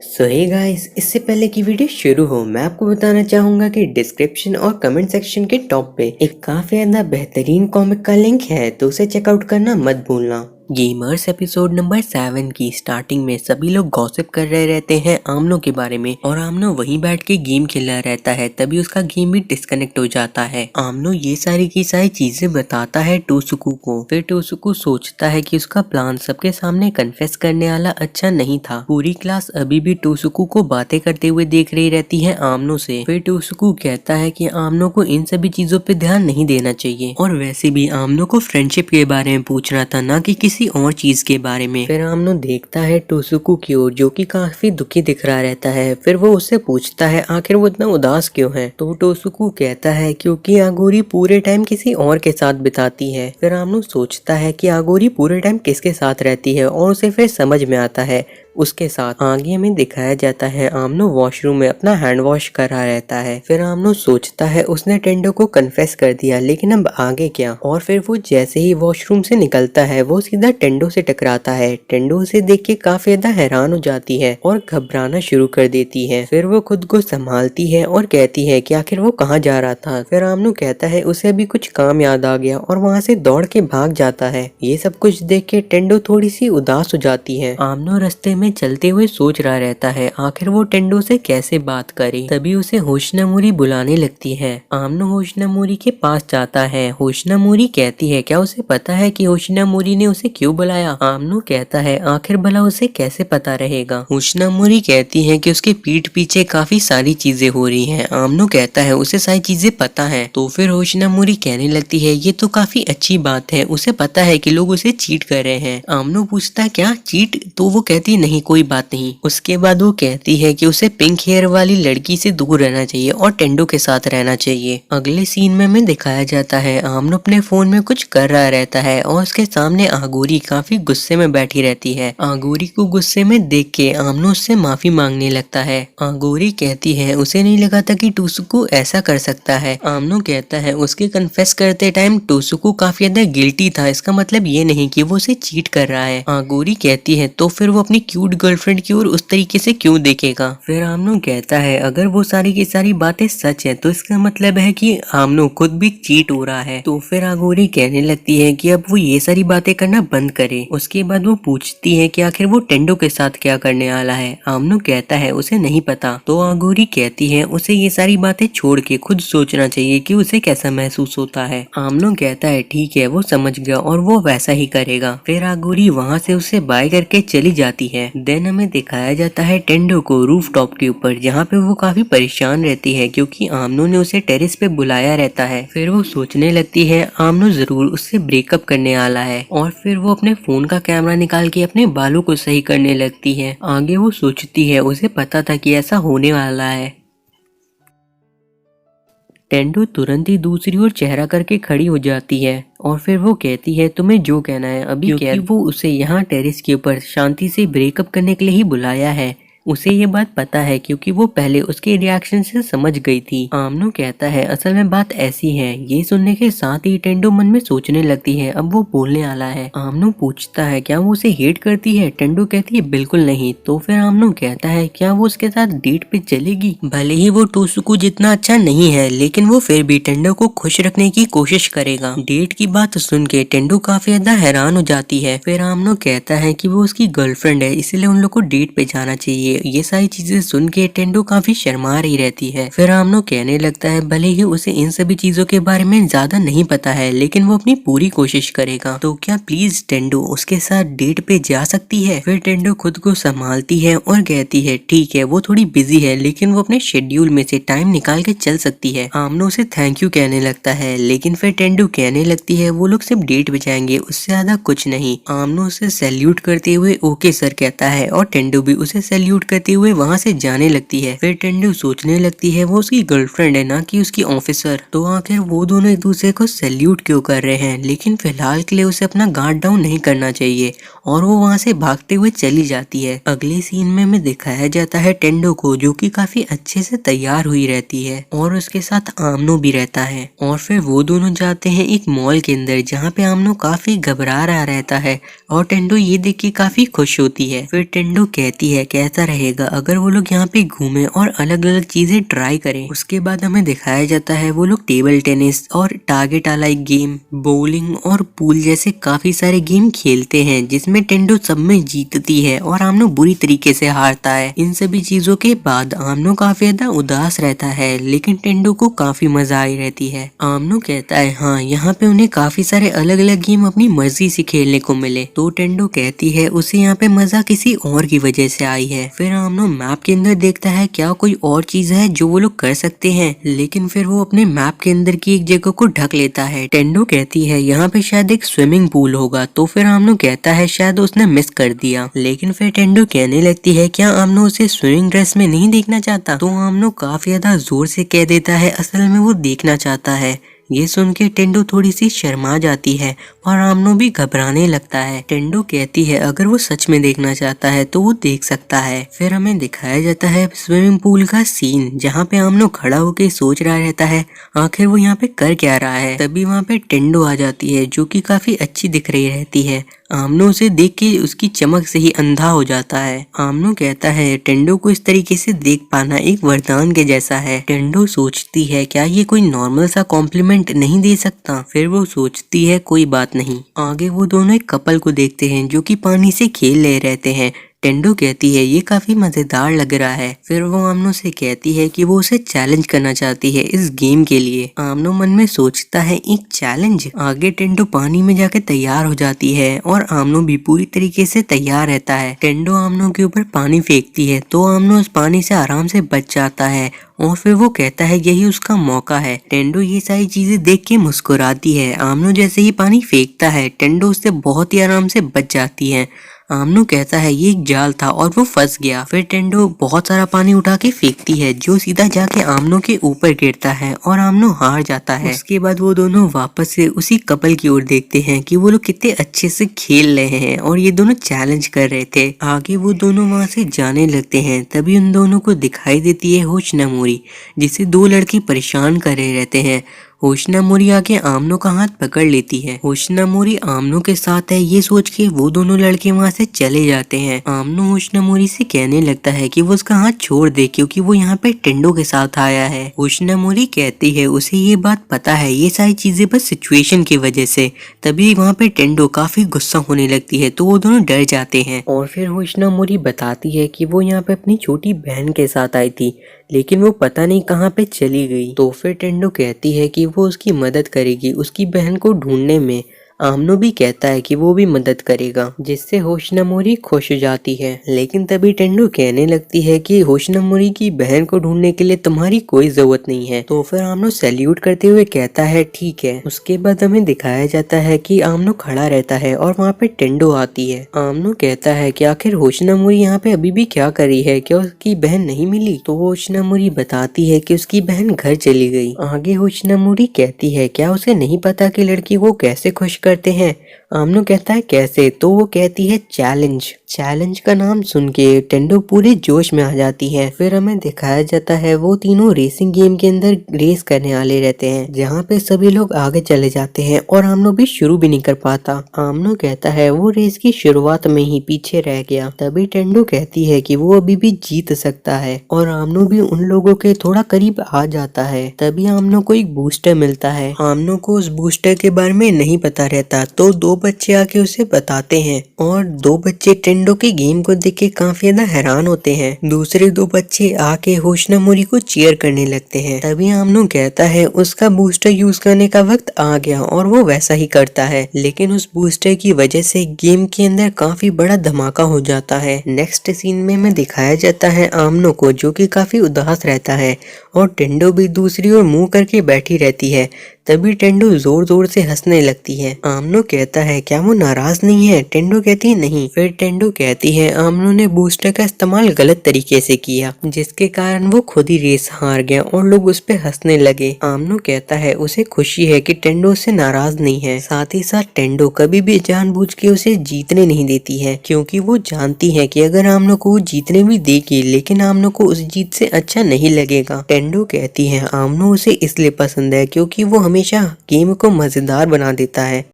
सो hey guys, इससे पहले कि वीडियो शुरू हो मैं आपको बताना चाहूंगा कि डिस्क्रिप्शन और कमेंट सेक्शन के टॉप पे एक काफी ज्यादा बेहतरीन कॉमिक का लिंक है, तो उसे चेकआउट करना मत भूलना। गेमर्स एपिसोड नंबर 7 की स्टार्टिंग में सभी लोग गॉसिप कर रहे रहते हैं आमनो के बारे में और आमनो वहीं बैठ के गेम खेल रहा रहता है। तभी उसका गेम भी डिस्कनेक्ट हो जाता है। आमनो ये सारी की सारी चीजें बताता है टोसुकू को। फिर टोसुकू सोचता है कि उसका प्लान सबके सामने कन्फेस करने वाला अच्छा नहीं था। पूरी क्लास अभी भी टोसुकू को बातें करते हुए देख रही रहती है आमनो से। फिर टोसुकू कहता है कि आमनो को इन सभी चीजों पे ध्यान नहीं देना चाहिए और वैसे भी आमनो को फ्रेंडशिप के बारे में पूछना था, ना कि किसी और चीज के बारे में। फिर आमनो देखता है टोसुकू की ओर, जो कि काफी दुखी दिख रहा रहता है। फिर वो उससे पूछता है आखिर वो इतना उदास क्यों है। तो टोसुकू कहता है क्योंकि आगोरी पूरे टाइम किसी और के साथ बिताती है। फिर आमनो सोचता है कि आगोरी पूरे टाइम किसके साथ रहती है और उसे फिर समझ में आता है उसके साथ। आगे में दिखाया जाता है आमनो वॉशरूम में अपना हैंड वॉश कर रहा रहता है। फिर आमनो सोचता है उसने टेंडो को कन्फेस कर दिया, लेकिन अब आगे क्या। और फिर वो जैसे ही वॉशरूम से निकलता है वो सीधा टेंडो से टकराता है। टेंडो उसे देख के काफी ज्यादा हैरान हो जाती है और घबराना शुरू कर देती है। फिर वो खुद को संभालती है और कहती है कि आखिर वो कहाँ जा रहा था। फिर आमनो कहता है उसे अभी कुछ काम याद आ गया और वहाँ से दौड़ के भाग जाता है। ये सब कुछ देख के टेंडो थोड़ी सी उदास हो जाती है। आमनो रास्ते में चलते हुए सोच रहा रहता है आखिर वो टेंडो से कैसे बात करे। तभी उसे होशनामोरी बुलाने लगती है। आमनो होशनामोरी के पास जाता है। होशनामोरी कहती है क्या उसे पता है कि होशनामोरी ने उसे क्यों बुलाया। आमनो कहता है आखिर भला उसे कैसे पता रहेगा। होशनामोरी कहती है कि उसके पीठ पीछे काफी सारी चीजें हो रही हैं। आमनो कहता है उसे सारी चीजें पता है। तो फिर होशनामोरी कहने लगती है ये तो काफी अच्छी बात है, उसे पता है कि लोग उसे चीट कर रहे हैं। आमनो पूछता है क्या चीट, तो वो कहती नहीं कोई बात नहीं। उसके बाद वो कहती है कि उसे पिंक हेयर वाली लड़की से दूर रहना चाहिए और टेंडो के साथ रहना चाहिए। अगले सीन में दिखाया जाता है आमनो अपने फोन में कुछ कर रहा रहता है और उसके सामने आगोरी काफी गुस्से में बैठी रहती है। आगोरी को गुस्से में देख के आमनो उससे माफी मांगने लगता है। आगोरी कहती है उसे नहीं लगा था कि टोसुकू ऐसा कर सकता है। आमनो कहता है उसके कन्फेस करते टाइम टोसुकू काफी ज्यादा गिल्टी था, इसका मतलब ये नहीं कि वो उसे चीट कर रहा है। आगोरी कहती है तो फिर वो अपनी क्यूट गर्लफ्रेंड की ओर उस तरीके से क्यों देखेगा। फिर आमनो कहता है अगर वो सारी की सारी बातें सच है तो इसका मतलब है कि आमनो खुद भी चीट हो रहा है। तो फिर आगोरी कहने लगती है कि अब वो ये सारी बातें करना बंद करे। उसके बाद वो पूछती है कि आखिर वो टेंडो के साथ क्या करने वाला है। आमनो कहता है उसे नहीं पता। तो आगोरी कहती है उसे ये सारी बातें छोड़ के खुद सोचना चाहिए कि उसे कैसा महसूस होता है। आमनो कहता है ठीक है, वो समझ गया और वो वैसा ही करेगा। फिर आगोरी वहाँ से उसे बाय करके चली जाती है। देन हमें दिखाया जाता है टेंडो को रूफटॉप के ऊपर, जहाँ पे वो काफी परेशान रहती है क्योंकि आमनो ने उसे टेरेस पे बुलाया रहता है। फिर वो सोचने लगती है आमनो जरूर उससे ब्रेकअप करने वाला है और फिर वो अपने फोन का कैमरा निकाल के अपने बालों को सही करने लगती है। आगे वो सोचती है उसे पता था कि ऐसा होने वाला है। टेंडो तुरंत ही दूसरी ओर चेहरा करके खड़ी हो जाती है और फिर वो कहती है तुम्हें जो कहना है अभी, क्योंकि वो उसे यहाँ टेरेस के ऊपर शांति से ब्रेकअप करने के लिए ही बुलाया है। उसे ये बात पता है क्योंकि वो पहले उसके रिएक्शन से समझ गई थी। आमनो कहता है असल में बात ऐसी है। ये सुनने के साथ ही टेंडो मन में सोचने लगती है अब वो बोलने वाला है। आमनो पूछता है क्या वो उसे हेट करती है। टेंडो कहती है बिल्कुल नहीं। तो फिर आमनो कहता है क्या वो उसके साथ डेट पे चलेगी। भले ही वो टोसुकू जितना अच्छा नहीं है, लेकिन वो फिर भी टेंडो को खुश रखने की कोशिश करेगा। डेट की बात सुन के टेंडो काफी ज्यादा हैरान हो जाती है। फिर आमनो कहता है कि वो उसकी गर्लफ्रेंड है, इसलिए उन लोग को डेट पे जाना चाहिए। ये सारी चीजें सुन के टेंडो काफी शर्मा रही रहती है। फिर आमनो कहने लगता है भले ही उसे इन सभी चीजों के बारे में ज्यादा नहीं पता है, लेकिन वो अपनी पूरी कोशिश करेगा। तो क्या प्लीज टेंडो उसके साथ डेट पे जा सकती है। फिर टेंडो खुद को संभालती है और कहती है ठीक है, वो थोड़ी बिजी है लेकिन वो अपने शेड्यूल में से टाइम निकाल के चल सकती है। आमनो उसे थैंक यू कहने लगता है, लेकिन फिर टेंडो कहने लगती है वो लोग सिर्फ डेट पे जाएंगे, उससे ज्यादा कुछ नहीं। आमनो उसे सैल्यूट करते हुए ओके सर कहता है और टेंडो भी उसे सैल्यूट करते हुए वहाँ से जाने लगती है। फिर टेंडो सोचने लगती है वो उसकी गर्लफ्रेंड है ना कि उसकी ऑफिसर। तो आखिर वो दोनों एक दूसरे को सैल्यूट क्यों कर रहे हैं, लेकिन फिलहाल के लिए उसे अपना गार्ड डाउन नहीं करना चाहिए और वो वहाँ से भागते हुए चली जाती है। अगले सीन में दिखाया जाता है टेंडो को, जो कि काफी अच्छे से तैयार हुई रहती है और उसके साथ आमनो भी रहता है। और फिर वो दोनों जाते हैं एक मॉल के अंदर, जहाँ पे आमनो काफी घबरा रहा रहता है और टेंडो ये देख के काफी खुश होती है। फिर टेंडो कहती है कैसा रहेगा अगर वो लोग यहाँ पे घूमे और अलग अलग चीजें ट्राई करें। उसके बाद हमें दिखाया जाता है वो लोग टेबल टेनिस और टारगेट वाला एक गेम, बोलिंग और पूल जैसे काफी सारे गेम खेलते हैं जिसमें टेंडो सब में जीतती है और आमनो बुरी तरीके से हारता है। इन सभी चीजों के बाद आमनो काफी ज्यादा उदास रहता है, लेकिन टेंडो को काफी मजा आई रहती है। आमनो कहता है हाँ, यहाँ पे उन्हें काफी सारे अलग अलग गेम अपनी मर्जी से खेलने को मिले। तो टेंडो कहती है उसे यहाँ पे मजा किसी और की वजह से आई है। फिर आमनो मैप के अंदर देखता है क्या कोई और चीज है जो वो लोग कर सकते हैं, लेकिन फिर वो अपने मैप के अंदर की एक जगह को ढक लेता है। टेंडो कहती है यहाँ पे शायद एक स्विमिंग पूल होगा, तो फिर आमनो कहता है शायद उसने मिस कर दिया। लेकिन फिर टेंडो कहने लगती है क्या आमनो उसे स्विमिंग ड्रेस में नहीं देखना चाहता। तो आमनो काफी ज्यादा जोर से कह देता है असल में वो देखना चाहता है। ये सुन के टेंडो थोड़ी सी शर्मा जाती है और आमनो भी घबराने लगता है। टेंडो कहती है अगर वो सच में देखना चाहता है तो वो देख सकता है। फिर हमें दिखाया जाता है स्विमिंग पूल का सीन, जहाँ पे आमनो खड़ा होके सोच रहा रहता है आखिर वो यहाँ पे कर क्या रहा है। तभी वहाँ पे टेंडो आ जाती है जो कि काफी अच्छी दिख रही रहती है। आमनो उसे देख के उसकी चमक से ही अंधा हो जाता है। आमनो कहता है टेंडो को इस तरीके से देख पाना एक वरदान के जैसा है। टेंडो सोचती है क्या ये कोई नॉर्मल सा कॉम्प्लीमेंट नहीं दे सकता। फिर वो सोचती है कोई बात नहीं। आगे वो दोनों एक कपल को देखते हैं जो कि पानी से खेल ले रहते हैं। टेंडो कहती है ये काफी मजेदार लग रहा है। फिर वो आमनो से कहती है कि वो उसे चैलेंज करना चाहती है इस गेम के लिए। आमनो मन में सोचता है एक चैलेंज। आगे टेंडो पानी में जाके तैयार हो जाती है और आमनो भी पूरी तरीके से तैयार रहता है। टेंडो आमनो के ऊपर पानी फेंकती है तो आमनो उस पानी से आराम से बच जाता है और फिर वो कहता है यही उसका मौका है। टेंडो ये सारी चीजें देख के मुस्कुराती है। आमनो जैसे ही पानी फेंकता है टेंडो उससे बहुत ही आराम से बच जाती है। आमनो कहता है ये एक जाल था और वो फंस गया। फिर टेंडो बहुत सारा पानी उठा के फेंकती है जो सीधा जाके आमनो के ऊपर गिरता है और आमनो हार जाता है। उसके बाद वो दोनों वापस से उसी कपल की ओर देखते हैं कि वो लोग कितने अच्छे से खेल रहे हैं और ये दोनों चैलेंज कर रहे थे। आगे वो दोनों वहाँ से जाने लगते हैं। तभी उन दोनों को दिखाई देती है होशनामोरी, जिसे दो लड़के परेशान कर रहे रहते हैं। होशनामोरी आके आमनो का हाथ पकड़ लेती है। होशनामोरी आमनो के साथ है ये सोच के वो दोनों लड़के वहाँ से चले जाते हैं। आमनो होशनामोरी से कहने लगता है कि वो उसका हाथ छोड़ दे क्योंकि वो यहाँ पे टेंडो के साथ आया है। होशनामोरी कहती है उसे ये बात पता है, ये सारी चीजें बस सिचुएशन की वजह से। तभी वहाँ पे टेंडो काफी गुस्सा होने लगती है तो वो दोनों डर जाते हैं। और फिर होशनामोरी बताती है कि वो यहाँ पे अपनी छोटी बहन के साथ आई थी, लेकिन वो पता नहीं कहाँ पे चली गई। तो फिर टेंडो कहती है कि वो उसकी मदद करेगी उसकी बहन को ढूंढने में। आमनो भी कहता है कि वो भी मदद करेगा, जिससे होशनामोरी खुश हो जाती है। लेकिन तभी टेंडो कहने लगती है कि होशनामोरी की बहन को ढूंढने के लिए तुम्हारी कोई जरूरत नहीं है। तो फिर आमनो सैल्यूट करते हुए कहता है ठीक है। उसके बाद हमें दिखाया जाता है कि आमनो खड़ा रहता है और वहाँ पे टेंडो आती है। आमनो कहता है कि आखिर होशनामोरी यहाँ पे अभी भी क्या कर रही है, क्या उसकी बहन नहीं मिली। तो होशनामोरी बताती है कि उसकी बहन घर चली गई। आगे होशनामोरी कहती है क्या उसे नहीं पता कि लड़की को कैसे खुश करते हैं। आमनो कहता है कैसे। तो वो कहती है चैलेंज। चैलेंज का नाम सुन के टेंडो पूरे जोश में आ जाती है। फिर हमें दिखाया जाता है वो तीनों रेसिंग गेम के अंदर रेस करने वाले रहते हैं, जहाँ पे सभी लोग आगे चले जाते हैं और आमनो भी शुरू भी नहीं कर पाता। आमनो कहता है वो रेस की शुरुआत में ही पीछे रह गया। तभी टेंडो कहती है कि वो अभी भी जीत सकता है और आमनो भी उन लोगों के थोड़ा करीब आ जाता है। तभी आमनो को एक बूस्टर मिलता है। आमनो को उस बूस्टर के बारे में नहीं पता रहता, तो दो बच्चे आके उसे बताते हैं और दो बच्चे टेंडो के गेम को देख के काफी ज्यादा हैरान होते हैं। दूसरे दो बच्चे आके होशनामोरी को चीयर करने लगते हैं। तभी आमनो कहता है उसका बूस्टर यूज करने का वक्त आ गया और वो वैसा ही करता है। लेकिन उस बूस्टर की वजह से गेम के अंदर काफी बड़ा धमाका हो जाता है। नेक्स्ट सीन में हमें दिखाया जाता है आमनो को जो कि काफी उदास रहता है और टेंडो भी दूसरी ओर मुंह करके बैठी रहती है। तभी टेंडो जोर जोर से हंसने लगती है। आमनो कहता है क्या वो नाराज नहीं है। टेंडो कहती है नहीं। फिर टेंडो कहती है आमनो ने बूस्टर का इस्तेमाल गलत तरीके से किया, जिसके कारण वो खुद ही रेस हार गया और लोग उस पे हंसने लगे। आमनो कहता है उसे खुशी है कि टेंडो उससे नाराज नहीं है। साथ ही साथ टेंडो कभी भी जानबूझ के उसे जीतने नहीं देती है, क्योंकि वो जानती है कि अगर आमनो को वो जीतने भी देगी लेकिन आमनो को उस जीत से अच्छा नहीं लगेगा। टेंडो कहती है आमनो उसे इसलिए पसंद है क्योंकि वो हमेशा गेम को मजेदार बना देता है।